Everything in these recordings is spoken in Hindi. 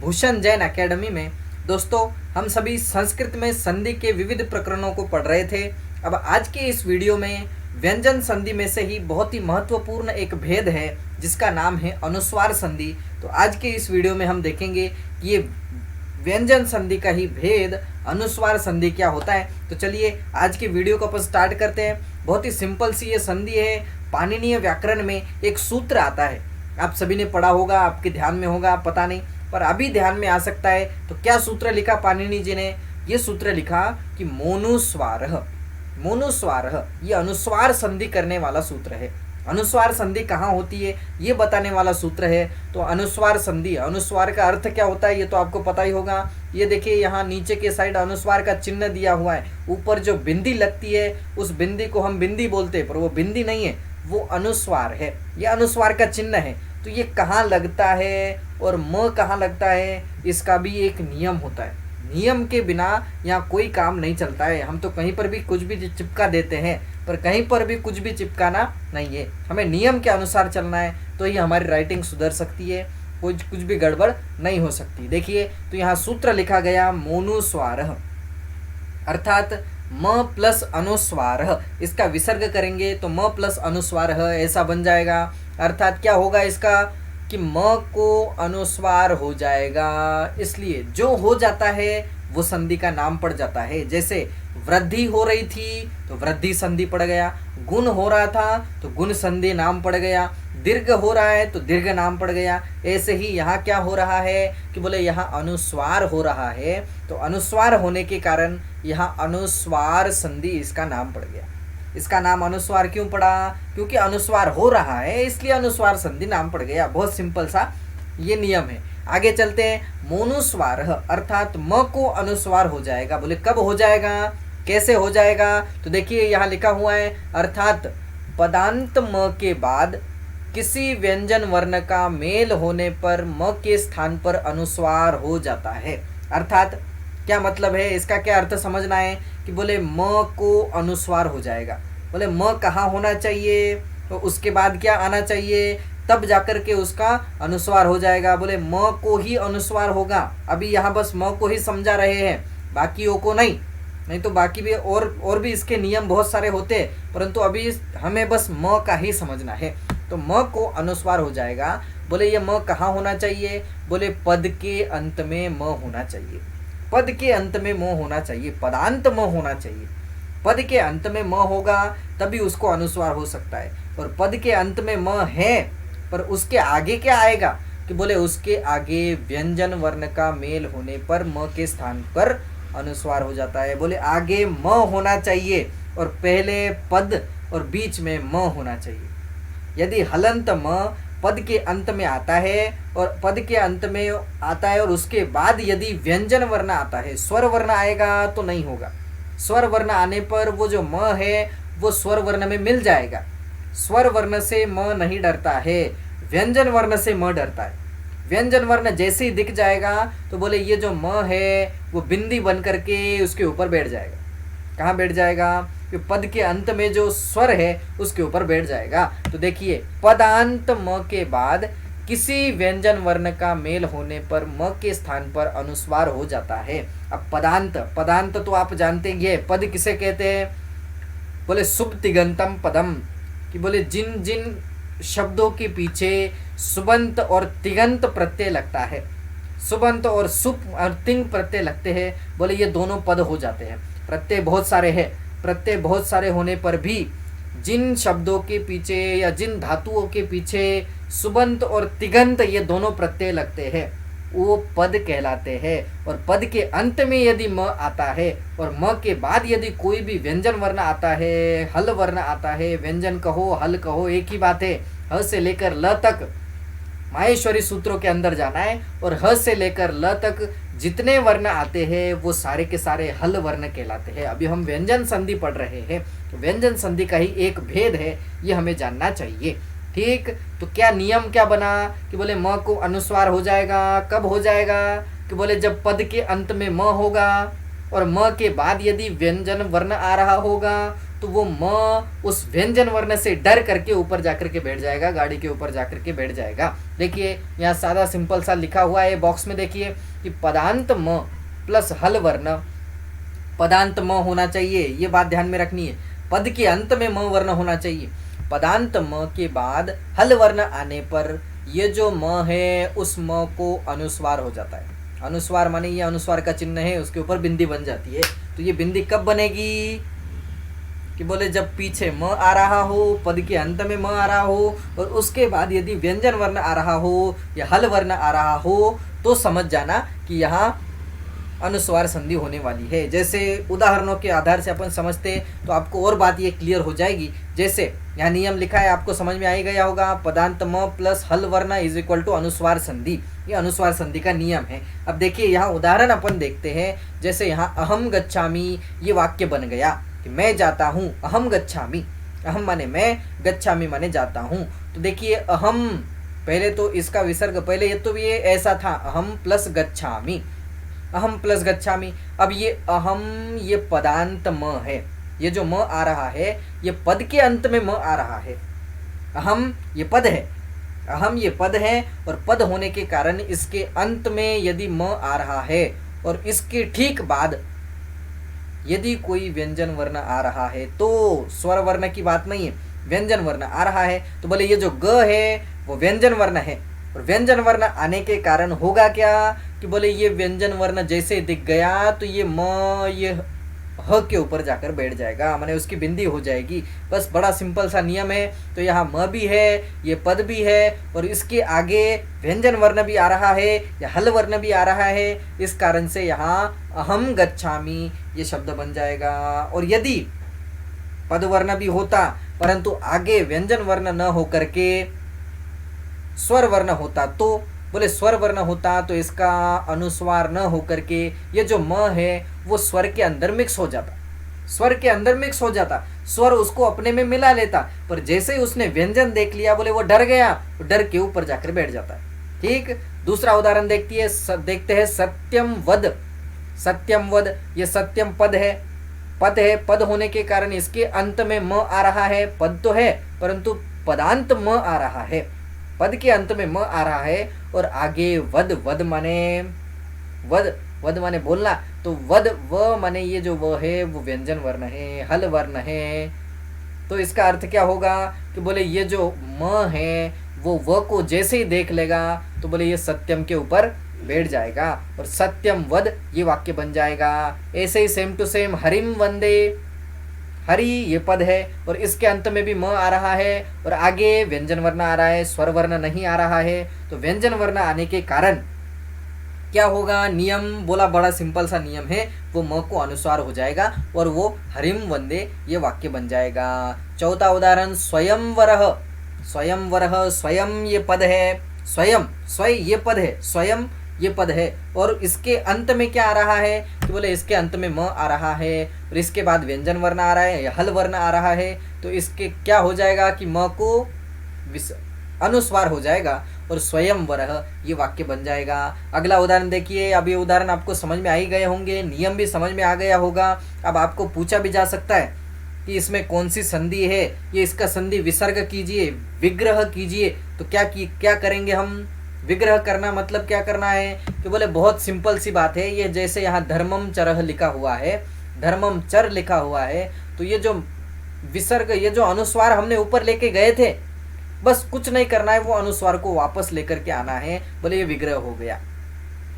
भूषण जैन एकेडमी में। दोस्तों, हम सभी संस्कृत में संधि के विविध प्रकरणों को पढ़ रहे थे। अब आज के इस वीडियो में व्यंजन संधि में से ही बहुत ही महत्वपूर्ण एक भेद है जिसका नाम है अनुस्वार संधि। तो आज के इस वीडियो में हम देखेंगे कि ये व्यंजन संधि का ही भेद अनुस्वार संधि क्या होता है। तो चलिए आज के वीडियो को अपन स्टार्ट करते हैं। बहुत ही सिंपल सी ये संधि है। पाणिनीय व्याकरण में एक सूत्र आता है, आप सभी ने पढ़ा होगा, आपके ध्यान में होगा, पता नहीं, पर अभी ध्यान में आ सकता है। तो क्या सूत्र लिखा पाणिनि जी ने? ये सूत्र लिखा कि मोनुस्वारः। मोनुस्वारः ये अनुस्वार संधि करने वाला सूत्र है। अनुस्वार संधि कहाँ होती है ये बताने वाला सूत्र है। तो अनुस्वार संधि, अनुस्वार का अर्थ क्या होता है ये तो आपको पता ही होगा। ये देखिए यहाँ नीचे के साइड अनुस्वार का चिन्ह दिया हुआ है। ऊपर जो बिंदी लगती है उस बिंदी को हम बिंदी बोलते हैं, पर वो बिंदी नहीं है, वो अनुस्वार है। ये अनुस्वार का चिन्ह है। तो ये कहाँ लगता है और म कहाँ लगता है, इसका भी एक नियम होता है। नियम के बिना यहाँ कोई काम नहीं चलता है। हम तो कहीं पर भी कुछ भी चिपका देते हैं, पर कहीं पर भी कुछ भी चिपकाना नहीं है। हमें नियम के अनुसार चलना है, तो ये हमारी राइटिंग सुधर सकती है, कुछ भी गड़बड़ नहीं हो सकती। देखिए तो यहाँ सूत्र लिखा गया मोनुस्वारः, अर्थात म प्लस अनुस्वारः। इसका विसर्ग करेंगे तो म प्लस अनुस्वारः ऐसा बन जाएगा। अर्थात क्या होगा इसका कि म को अनुस्वार हो जाएगा, इसलिए जो हो जाता है वो संधि का नाम पड़ जाता है। जैसे वृद्धि हो रही थी तो वृद्धि संधि पड़ गया, गुण हो रहा था तो गुण संधि नाम पड़ गया, दीर्घ हो रहा है तो दीर्घ नाम पड़ गया। ऐसे ही यहाँ क्या हो रहा है कि बोले यहाँ अनुस्वार हो रहा है, तो अनुस्वार होने के कारण यहाँ अनुस्वार संधि इसका नाम पड़ गया। इसका नाम अनुस्वार क्यों पड़ा? क्योंकि अनुस्वार हो रहा है, इसलिए अनुस्वार संधि नाम पड़ गया। बहुत सिंपल सा ये नियम है। आगे चलते हैं। मोनुस्वारः अर्थात म को अनुस्वार हो जाएगा। बोले कब हो जाएगा, कैसे हो जाएगा? तो देखिए यहाँ लिखा हुआ है, अर्थात पदांत म के बाद किसी व्यंजन वर्ण का मेल होने पर म के स्थान पर अनुस्वार हो जाता है। अर्थात क्या मतलब है, इसका क्या अर्थ समझना है कि बोले म को अनुस्वार हो जाएगा। बोले म कहाँ होना चाहिए, तो उसके बाद क्या आना चाहिए, तब जाकर के उसका अनुस्वार हो जाएगा। बोले म को ही अनुस्वार होगा। अभी यहाँ बस म को ही समझा रहे हैं, बाकियों को नहीं तो बाकी भी और भी इसके नियम बहुत सारे होते हैं, परंतु अभी हमें बस म का ही समझना है। तो म को अनुस्वार हो जाएगा। बोले ये म कहाँ होना चाहिए? बोले पद के अंत में म होना चाहिए। पद के अंत में म होना चाहिए, पदांत म होना चाहिए। पद के अंत में म होगा तभी उसको अनुस्वार हो सकता है। और पद के अंत में म है, पर उसके आगे क्या आएगा कि बोले उसके आगे व्यंजन वर्ण का मेल होने पर म के स्थान पर अनुस्वार हो जाता है। बोले आगे म होना चाहिए और पहले पद और बीच में म होना चाहिए। यदि हलंत म पद के अंत में आता है और पद के अंत में आता है और उसके बाद यदि व्यंजन वर्ण आता है, स्वर वर्ण आएगा तो नहीं होगा। स्वर वर्ण आने पर वो जो म है वो स्वर वर्ण में मिल जाएगा। स्वर वर्ण से म नहीं डरता है, व्यंजन वर्ण से म डरता है। व्यंजन वर्ण जैसे ही दिख जाएगा तो बोले ये जो म है वो बिंदी बन करके उसके ऊपर बैठ जाएगा। कहाँ बैठ जाएगा? कि पद के अंत में जो स्वर है उसके ऊपर बैठ जाएगा। तो देखिए पदांत म के बाद किसी व्यंजन वर्ण का मेल होने पर म के स्थान पर अनुस्वार हो जाता है। अब पदांत तो आप जानते हैं, पद किसे कहते हैं? बोले शुभ तिगंतम पदम, कि बोले जिन जिन शब्दों के पीछे सुबंत और तिगंत प्रत्यय लगता है, सुबंत और सुप और तिंग प्रत्यय लगते हैं, बोले ये दोनों पद हो जाते हैं। प्रत्यय बहुत सारे हैं, प्रत्यय बहुत सारे होने पर भी जिन शब्दों के पीछे या जिन धातुओं के पीछे सुबंत और तिगंत ये दोनों प्रत्यय लगते हैं वो पद कहलाते हैं। और पद के अंत में यदि म आता है और म के बाद यदि कोई भी व्यंजन वर्ण आता है, हल वर्ण आता है, व्यंजन कहो हल कहो एक ही बात है, ह से लेकर ल तक माहेश्वरी सूत्रों के अंदर जाना है और ह से लेकर ल तक जितने वर्ण आते हैं वो सारे के सारे हल वर्ण कहलाते हैं। अभी हम व्यंजन संधि पढ़ रहे हैं, तो व्यंजन संधि का ही एक भेद है, ये हमें जानना चाहिए। ठीक, तो क्या नियम क्या बना कि बोले म को अनुस्वार हो जाएगा। कब हो जाएगा? कि बोले जब पद के अंत में म होगा, और म के बाद यदि व्यंजन वर्ण आ रहा होगा तो वो म उस व्यंजन वर्ण से डर करके ऊपर जाकर के बैठ जाएगा, गाड़ी के ऊपर जाकर के बैठ जाएगा। देखिए यहाँ सादा सिंपल सा लिखा हुआ है बॉक्स में, देखिए कि पदांत म प्लस हल वर्ण, पदांत म होना चाहिए, ये बात ध्यान में रखनी है। पद के अंत में म वर्ण होना चाहिए। पदांत म के बाद हल वर्ण आने पर ये जो म है उस म को अनुस्वार हो जाता है। अनुस्वार माने ये अनुस्वार का चिन्ह है, उसके ऊपर बिंदी बन जाती है। तो ये बिंदी कब बनेगी कि बोले जब पीछे म आ रहा हो, पद के अंत में म आ रहा हो और उसके बाद यदि व्यंजन वर्ण आ रहा हो या हल वर्ण आ रहा हो तो समझ जाना कि यहाँ अनुस्वार संधि होने वाली है। जैसे उदाहरणों के आधार से अपन समझते तो आपको और बात ये क्लियर हो जाएगी। जैसे यहाँ नियम लिखा है, आपको समझ में आ ही गया होगा, पदांत म प्लस हल वर्ण इज इक्वल टू अनुस्वार संधि। ये अनुस्वार संधि का नियम है। अब देखिए यहाँ उदाहरण अपन देखते हैं। जैसे यहाँ अहम गच्छामि, ये वाक्य बन गया कि मैं जाता हूँ। अहम गच्छामि, अहम माने मैं, गच्छामि माने जाता हूँ। तो देखिए अहम, पहले तो इसका विसर्ग, पहले ये तो ये ऐसा था अहम प्लस गच्छामि, अहम प्लस गच्छामि। अब ये अहम, ये पदांत म है, ये जो म आ रहा है ये पद के अंत में म आ रहा है। अहम ये पद है, अहम ये पद है और पद होने के कारण इसके अंत में यदि म आ रहा है और इसके ठीक बाद यदि कोई व्यंजन वर्ण आ रहा है तो स्वर वर्ण की बात नहीं है, व्यंजन वर्ण आ रहा है तो बोले ये जो ग है वो व्यंजन वर्ण है। और व्यंजन वर्ण आने के कारण होगा क्या कि बोले ये व्यंजन वर्ण जैसे दिख गया तो ये म, ये ह के ऊपर जाकर बैठ जाएगा, माने उसकी बिंदी हो जाएगी। बस बड़ा सिंपल सा नियम है। तो यहाँ म भी है, ये पद भी है और इसके आगे व्यंजन वर्ण भी आ रहा है या हल वर्ण भी आ रहा है, इस कारण से यहाँ अहम गच्छामि ये शब्द बन जाएगा। और यदि पद वर्ण भी होता परंतु आगे व्यंजन वर्ण न होकर के स्वर वर्ण होता तो बोले स्वर वर्ण होता तो इसका अनुस्वार न होकर के ये जो म है वो स्वर के अंदर मिक्स हो जाता, स्वर के अंदर मिक्स हो जाता, स्वर उसको अपने में मिला लेता। पर जैसे ही उसने व्यंजन देख लिया बोले वो डर गया, तो डर के ऊपर जाकर बैठ जाता है। ठीक, दूसरा उदाहरण देखते हैं सत्यम वद। सत्यम वद, ये सत्यम पद है, पद है, पद होने के कारण इसके अंत में म आ रहा है। पद तो है परंतु पदांत म आ रहा है, पद के अंत में म आ रहा है और आगे वद, वद माने वद, वद माने बोलना, तो वद व माने ये जो व है वो व्यंजन वर्ण है, हल वर्ण है। तो इसका अर्थ क्या होगा कि बोले ये जो म है वो व को जैसे ही देख लेगा तो बोले ये सत्यम के ऊपर बैठ जाएगा और सत्यम वद ये वाक्य बन जाएगा। ऐसे ही सेम टू सेम हरिम वंदे, हरि ये पद है और इसके अंत में भी म आ रहा है और आगे व्यंजन वर्ण आ रहा है, स्वर वर्ण नहीं आ रहा है। तो व्यंजन वर्ण आने के कारण क्या होगा, नियम बोला बड़ा सिंपल सा नियम है, वो म को अनुस्वार हो जाएगा और वो हरिम वंदे ये वाक्य बन जाएगा। चौथा उदाहरण स्वयंवरः। स्वयंवरः, स्वयं ये पद है, स्वयं स्वय ये पद है, स्वयं ये पद है और इसके अंत में क्या आ रहा है कि बोले इसके अंत में म आ रहा है और इसके बाद व्यंजन वर्ण आ रहा है या हल वर्ण आ रहा है। तो इसके क्या हो जाएगा कि म को अनुस्वार हो जाएगा और स्वयंवरः ये वाक्य बन जाएगा। अगला उदाहरण देखिए। अब ये उदाहरण आपको समझ में आ ही गए होंगे, नियम भी समझ में आ गया होगा। अब आपको पूछा भी जा सकता है कि इसमें कौन सी संधि है, ये इसका संधि विसर्ग कीजिए, विग्रह कीजिए। तो क्या करेंगे हम, विग्रह करना मतलब क्या करना है कि बोले बहुत सिंपल सी बात है। ये जैसे यहाँ धर्मम चरह लिखा हुआ है, धर्मम चर लिखा हुआ है, तो ये जो विसर्ग, ये जो अनुस्वार हमने ऊपर लेके गए थे, बस कुछ नहीं करना है, वो अनुस्वार को वापस लेकर के आना है। बोले ये विग्रह हो गया।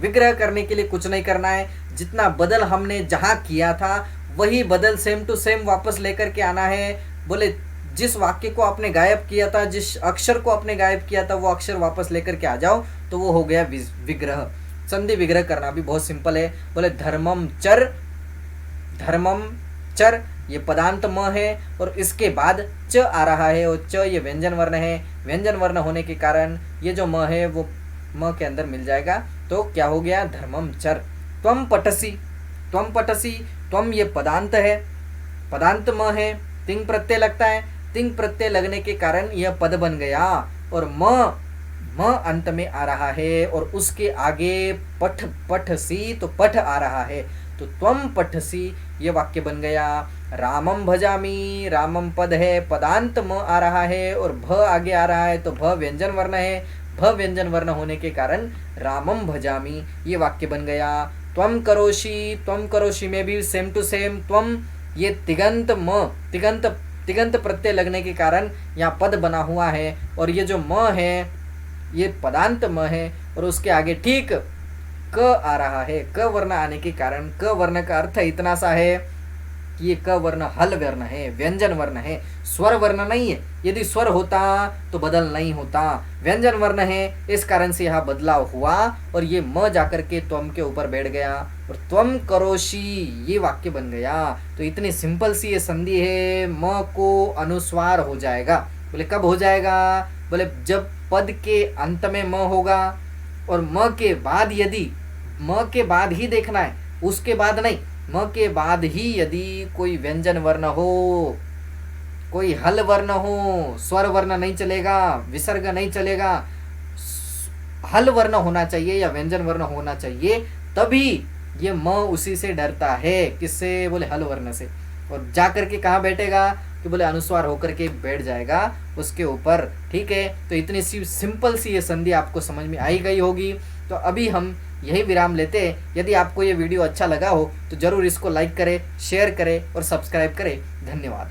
विग्रह करने के लिए कुछ नहीं करना है, जितना बदल हमने जहाँ किया था वही बदल सेम टू सेम वापस लेकर के आना है। बोले जिस वाक्य को आपने गायब किया था, जिस अक्षर को आपने गायब किया था, वो अक्षर वापस लेकर के आ जाओ, तो वो हो गया विग्रह। संधि विग्रह करना भी बहुत सिंपल है। बोले धर्मम चर, धर्मम चर ये पदांत म है और इसके बाद च आ रहा है और च ये व्यंजन वर्ण है। व्यंजन वर्ण होने के कारण ये जो म है वो म के अंदर मिल जाएगा। तो क्या हो गया, धर्मम चर। त्वम पठसी, त्वम पठसी, त्वम ये पदांत है, पदांत म है, तिंग प्रत्यय लगता है, तिंग प्रत्यय लगने के कारण यह पद बन गया और म म अंत में आ रहा है और उसके आगे पठ पठसी तो पठ आ रहा है, तो त्वम पठसी ये वाक्य बन गया। रामम भजामी, रामम पद है, पदांत म आ रहा है और भ आगे आ रहा है, तो भ व्यंजन वर्ण है, भ व्यंजन वर्ण होने के कारण रामम भजामी ये वाक्य बन गया। त्वम करोषि में भी सेम टू सेम त्वम, ये तिगंत म, तिगंत प्रत्यय लगने के कारण यहाँ पद बना हुआ है, और ये जो म है ये पदांत म है, और उसके आगे ठीक क आ रहा है। क वर्ण आने के कारण, क वर्ण का अर्थ इतना सा है कि ये क वर्ण हल वर्ण है, व्यंजन वर्ण है, स्वर वर्ण नहीं है। यदि स्वर होता तो बदल नहीं होता, व्यंजन वर्ण है, इस कारण से यहाँ बदलाव हुआ और ये म जाकर के त्वम के ऊपर बैठ गया और त्वम करोषि ये वाक्य बन गया। तो इतनी सिंपल सी ये संधि है, म को अनुस्वार हो जाएगा। बोले कब हो जाएगा? बोले जब पद के अंत में म होगा और म के बाद, यदि म के बाद ही देखना है, उसके बाद नहीं, म के बाद ही यदि कोई व्यंजन वर्ण हो, कोई हल वर्ण हो, स्वर वर्ण नहीं चलेगा, विसर्ग नहीं चलेगा, हल वर्ण होना चाहिए या व्यंजन वर्ण होना चाहिए, तभी ये म उसी से डरता है। किससे? बोले हल वर्ण से। और जा करके कहाँ बैठेगा? कि बोले अनुस्वार होकर के बैठ जाएगा उसके ऊपर। ठीक है, तो इतनी सी सिंपल सी ये संधि आपको समझ में आई गई होगी। तो अभी हम यही विराम लेते हैं। यदि आपको ये वीडियो अच्छा लगा हो तो ज़रूर इसको लाइक करें, शेयर करें और सब्सक्राइब करें। धन्यवाद।